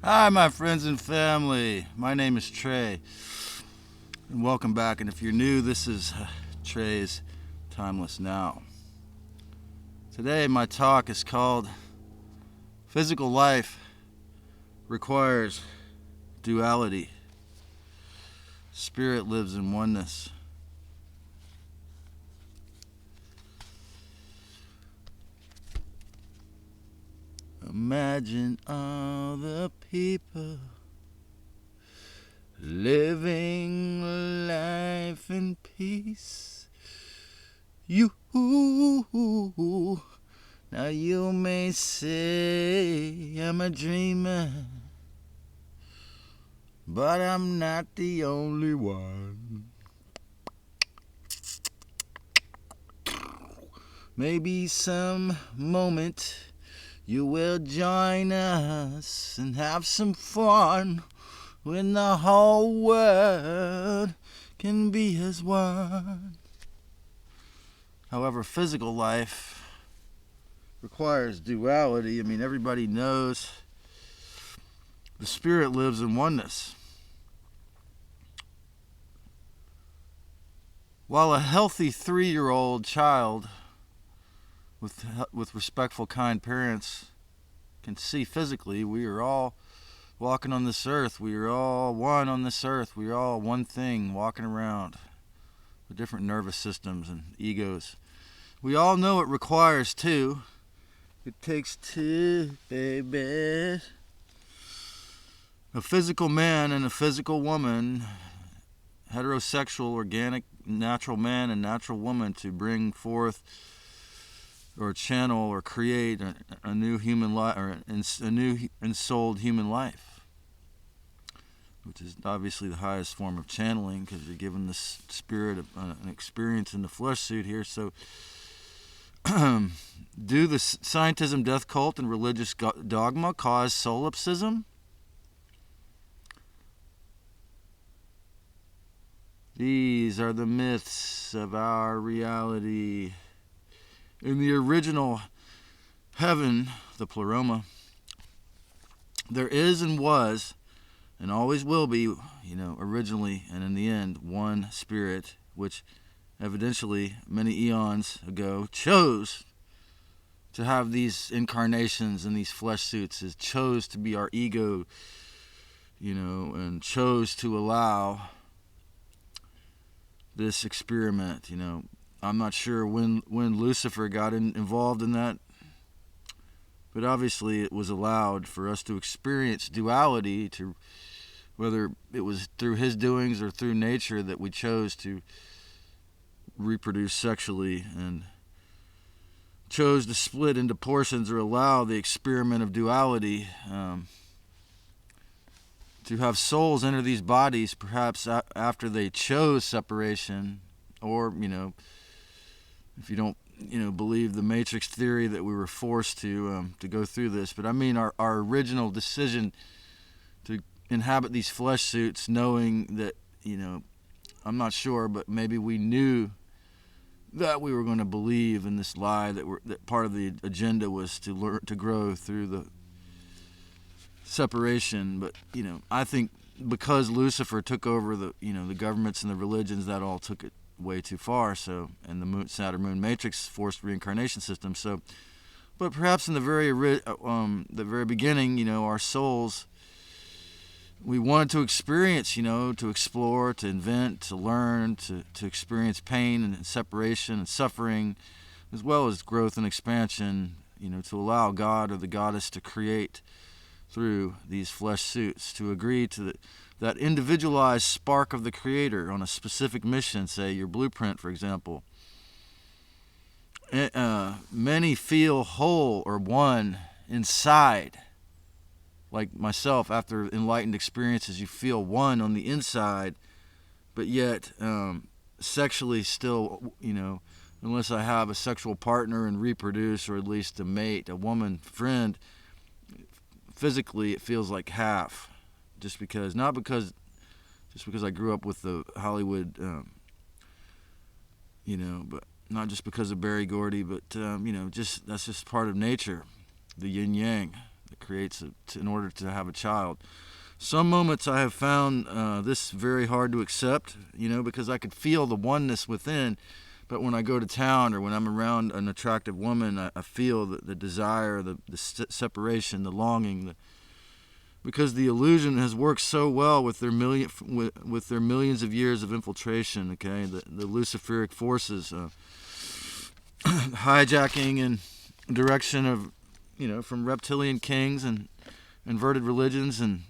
Hi, my friends and family. My name is Trey, and welcome back. And if you're new, this is Trey's Timeless Now. Today, my talk is called Physical Life Requires Duality. Spirit lives in oneness. Imagine all the people living life in peace. You, now you may say I'm a dreamer, but I'm not the only one. Maybe some moment you will join us and have some fun when the whole world can be as one. However, physical life requires duality. I mean, everybody knows the spirit lives in oneness. While a healthy 3-year-old child with respectful, kind parents can see physically, we are all walking on this earth. We are all one on this earth. We are all one thing walking around with different nervous systems and egos. We all know it requires two. It takes two, baby. A physical man and a physical woman, heterosexual, organic, natural man and natural woman, to bring forth or channel or create a new human life, or a new ensouled human life, which is obviously the highest form of channeling, because you're given the spirit of an experience in the flesh suit here. So do the scientism, death cult, and religious dogma cause solipsism? These are the myths of our reality. In the original heaven, the pleroma, there is and was and always will be, originally and in the end, one spirit, which evidently many eons ago chose to have these incarnations and these flesh suits, is chose to be our ego, and chose to allow this experiment. I'm not sure when Lucifer got involved in that, but obviously it was allowed for us to experience duality, to whether it was through his doings or through nature that we chose to reproduce sexually and chose to split into portions or allow the experiment of duality, to have souls enter these bodies perhaps after they chose separation, or if you don't believe the matrix theory that we were forced to go through this. But I mean our original decision to inhabit these flesh suits, knowing that I'm not sure, but maybe we knew that we were going to believe in this lie, that part of the agenda was to learn to grow through the separation. But I think because Lucifer took over the governments and the religions, that all took it way too far. So, and the Saturn Moon Matrix forced reincarnation system. So, but perhaps in the very beginning, our souls, we wanted to experience, to explore, to invent, to learn, to experience pain and separation and suffering, as well as growth and expansion, to allow God or the goddess to create through these flesh suits, to agree to that individualized spark of the Creator on a specific mission, say your blueprint, for example. Many feel whole or one inside. Like myself, after enlightened experiences, you feel one on the inside, but yet sexually still, unless I have a sexual partner and reproduce, or at least a mate, a woman friend, physically it feels like half. Just because I grew up with the Hollywood, but not just because of Barry Gordy, but just that's just part of nature, the yin yang, that creates in order to have a child. Some moments I have found this very hard to accept, because I could feel the oneness within. But when I go to town or when I'm around an attractive woman, I feel the desire, the separation, the longing, because the illusion has worked so well with their millions of years of infiltration. Okay, the Luciferic forces hijacking in direction of, from reptilian kings and inverted religions and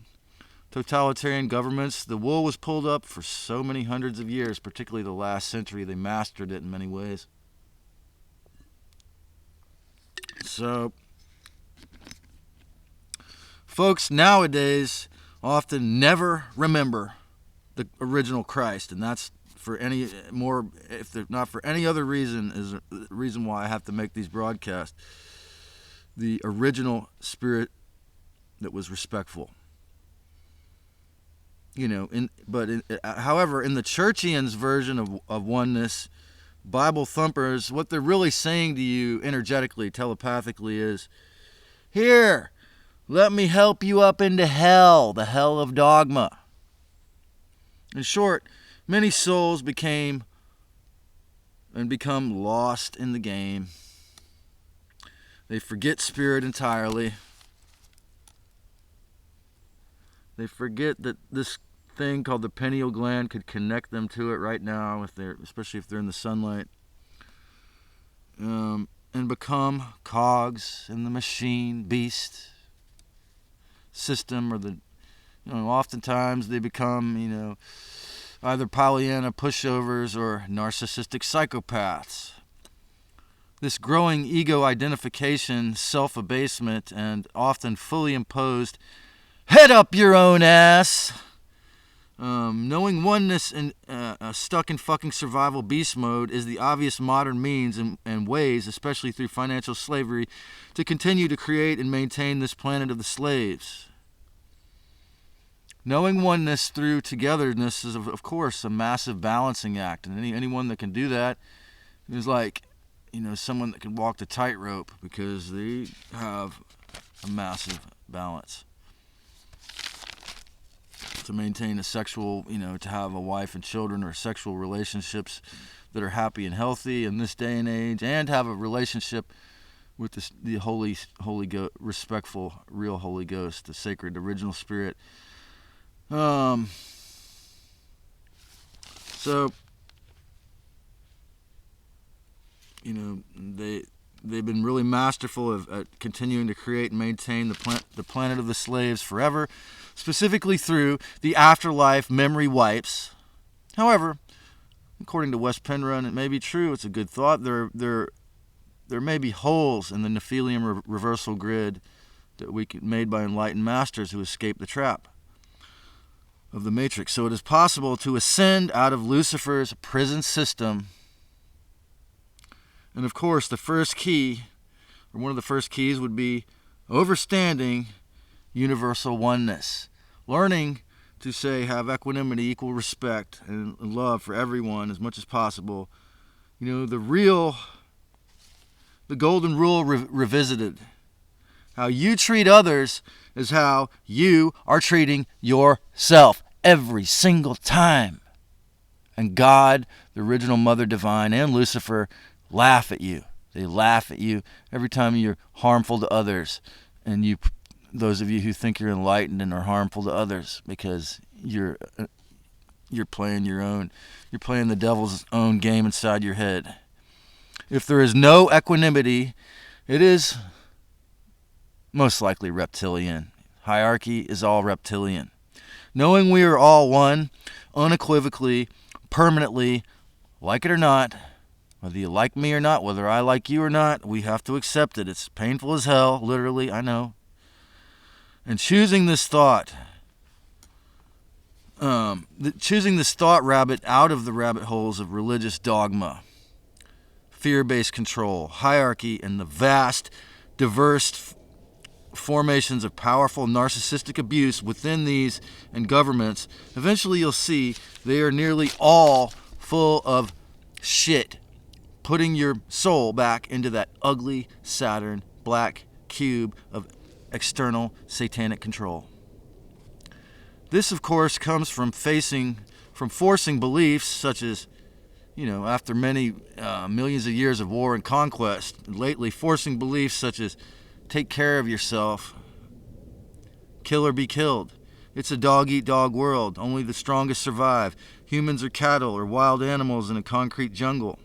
totalitarian governments. The wool was pulled up for so many hundreds of years, particularly the last century. They mastered it in many ways. So, folks nowadays often never remember the original Christ, and that's for any more, if not for any other reason, is the reason why I have to make these broadcasts. The original spirit that was respectful. However, in the Churchian's version of oneness, Bible thumpers, what they're really saying to you energetically, telepathically is, here, let me help you up into hell, the hell of dogma. In short, many souls become lost in the game. They forget spirit entirely. They forget that this thing called the pineal gland could connect them to it right now, especially if they're in the sunlight, and become cogs in the machine beast system, or oftentimes they become either Pollyanna pushovers or narcissistic psychopaths. This growing ego identification, self-abasement, and often fully imposed head up your own ass. Knowing oneness and stuck in fucking survival beast mode is the obvious modern means and ways, especially through financial slavery, to continue to create and maintain this planet of the slaves. Knowing oneness through togetherness is, of course, a massive balancing act, and anyone that can do that is like, someone that can walk the tightrope, because they have a massive balance. To maintain a sexual, to have a wife and children, or sexual relationships that are happy and healthy in this day and age, and have a relationship with the Holy Ghost, respectful, real Holy Ghost, the sacred original spirit. So, they've been really masterful at continuing to create and maintain the planet of the slaves forever, specifically through the afterlife memory wipes. However, according to Wes Penrun, it may be true. It's a good thought. There may be holes in the Nephilium reversal grid that made by enlightened masters who escaped the trap of the Matrix. So it is possible to ascend out of Lucifer's prison system. And of course, the first key, or one of the first keys, would be understanding universal oneness. Learning to have equanimity, equal respect, and love for everyone as much as possible. The golden rule revisited. How you treat others is how you are treating yourself every single time. And God, the original Mother Divine, and Lucifer laugh at you. They laugh at you every time you're harmful to others. And those of you who think you're enlightened and are harmful to others, because you're playing you're playing the devil's own game inside your head. If there is no equanimity, it is most likely reptilian. Hierarchy is all reptilian. Knowing we are all one, unequivocally, permanently, like it or not, whether you like me or not, whether I like you or not, we have to accept it. It's painful as hell, literally, I know. And choosing this thought rabbit out of the rabbit holes of religious dogma, fear-based control, hierarchy, and the vast, diverse formations of powerful narcissistic abuse within these and governments, eventually you'll see they are nearly all full of shit, putting your soul back into that ugly Saturn black cube of external satanic control. This, of course, comes from forcing beliefs such as, after many millions of years of war and conquest, lately forcing beliefs such as take care of yourself, kill or be killed. It's a dog-eat-dog world. Only the strongest survive. Humans are cattle or wild animals in a concrete jungle.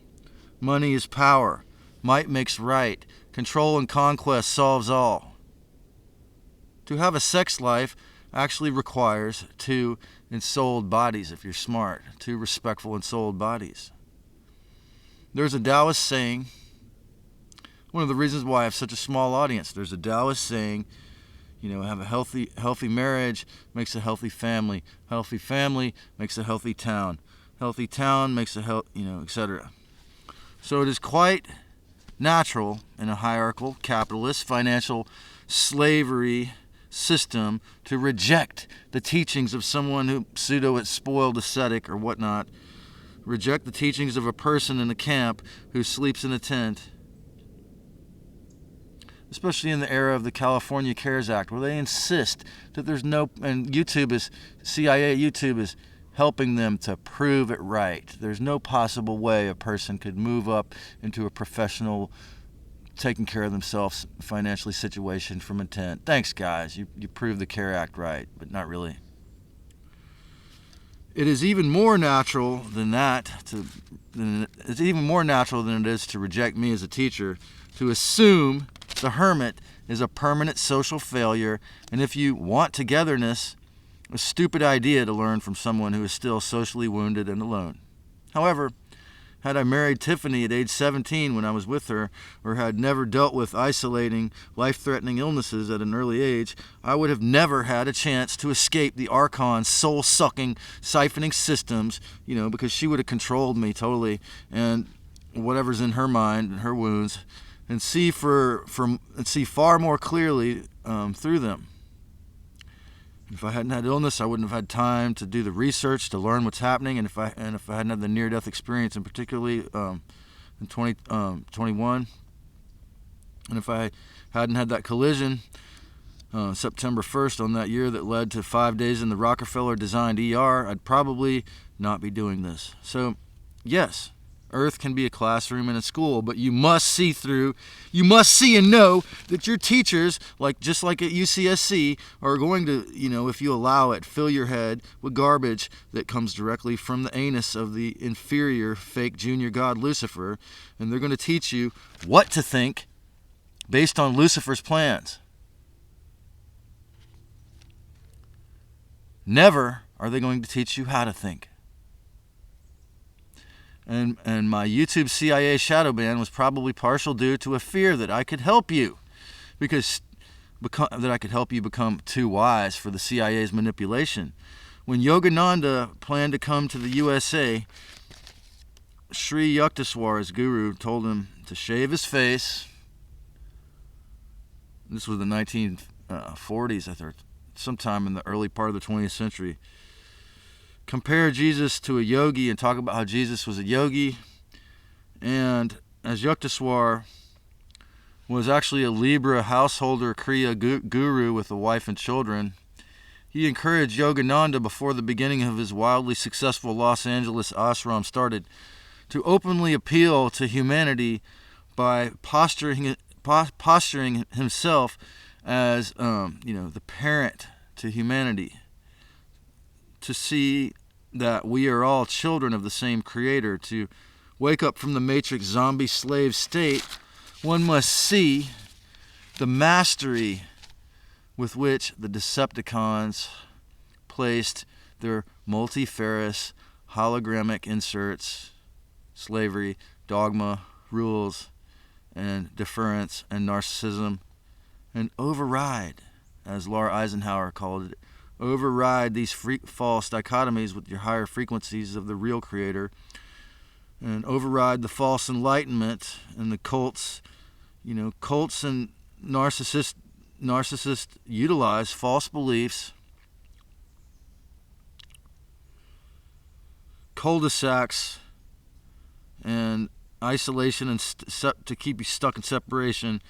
Money is power. Might makes right. Control and conquest solves all. To have a sex life actually requires 2 ensouled bodies, if you're smart. 2 respectful ensouled bodies. There's a Taoist saying, one of the reasons why I have such a small audience, there's a Taoist saying, have a healthy marriage makes a healthy family. Healthy family makes a healthy town. Healthy town makes a etc. So it is quite natural in a hierarchical, capitalist, financial slavery system to reject the teachings of someone who spoiled ascetic or whatnot. Reject the teachings of a person in a camp who sleeps in a tent. Especially in the era of the California CARES Act, where they insist that there's no, and CIA YouTube is helping them to prove it right. There's no possible way a person could move up into a professional, taking care of themselves financially situation from a tent. Thanks, guys. You proved the CARE Act right, but not really. It is even more natural than it's even more natural than it is to reject me as a teacher, to assume the hermit is a permanent social failure, and if you want togetherness, a stupid idea to learn from someone who is still socially wounded and alone. However, had I married Tiffany at age 17 when I was with her, or had never dealt with isolating, life-threatening illnesses at an early age, I would have never had a chance to escape the Archon's soul-sucking, siphoning systems, because she would have controlled me totally, and whatever's in her mind and her wounds, and see far more clearly through them. If I hadn't had illness, I wouldn't have had time to do the research to learn what's happening, and if I hadn't had the near-death experience, and particularly in 2021, and if I hadn't had that collision September 1st on that year that led to 5 days in the Rockefeller-designed ER, I'd probably not be doing this. So, yes, Earth can be a classroom and a school, but you must see and know that your teachers, just like at UCSC, are going to, if you allow it, fill your head with garbage that comes directly from the anus of the inferior fake junior god Lucifer, and they're going to teach you what to think based on Lucifer's plans. Never are they going to teach you how to think. And my YouTube CIA shadow ban was probably partial due to a fear that I could help you, that I could help you become too wise for the CIA's manipulation. When Yogananda planned to come to the USA, Sri Yukteswar's guru told him to shave his face. This was the 1940s, I thought, sometime in the early part of the 20th century. Compare Jesus to a yogi and talk about how Jesus was a yogi. And as Yukteswar was actually a Libra householder Kriya guru with a wife and children, he encouraged Yogananda before the beginning of his wildly successful Los Angeles ashram started to openly appeal to humanity by posturing himself as the parent to humanity, to see that we are all children of the same creator. To wake up from the matrix zombie slave state, one must see the mastery with which the Decepticons placed their multifarious hologramic inserts, slavery, dogma, rules, and deference, and narcissism, and override, as Laura Eisenhower called it, override these false dichotomies with your higher frequencies of the real creator, and override the false enlightenment and the cults. Cults and narcissists utilize false beliefs, cul-de-sacs, and isolation, and to keep you stuck in separation,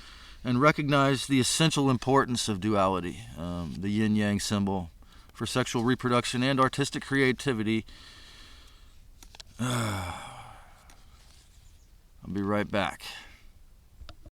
and recognize the essential importance of duality, the yin-yang symbol for sexual reproduction and artistic creativity. I'll be right back.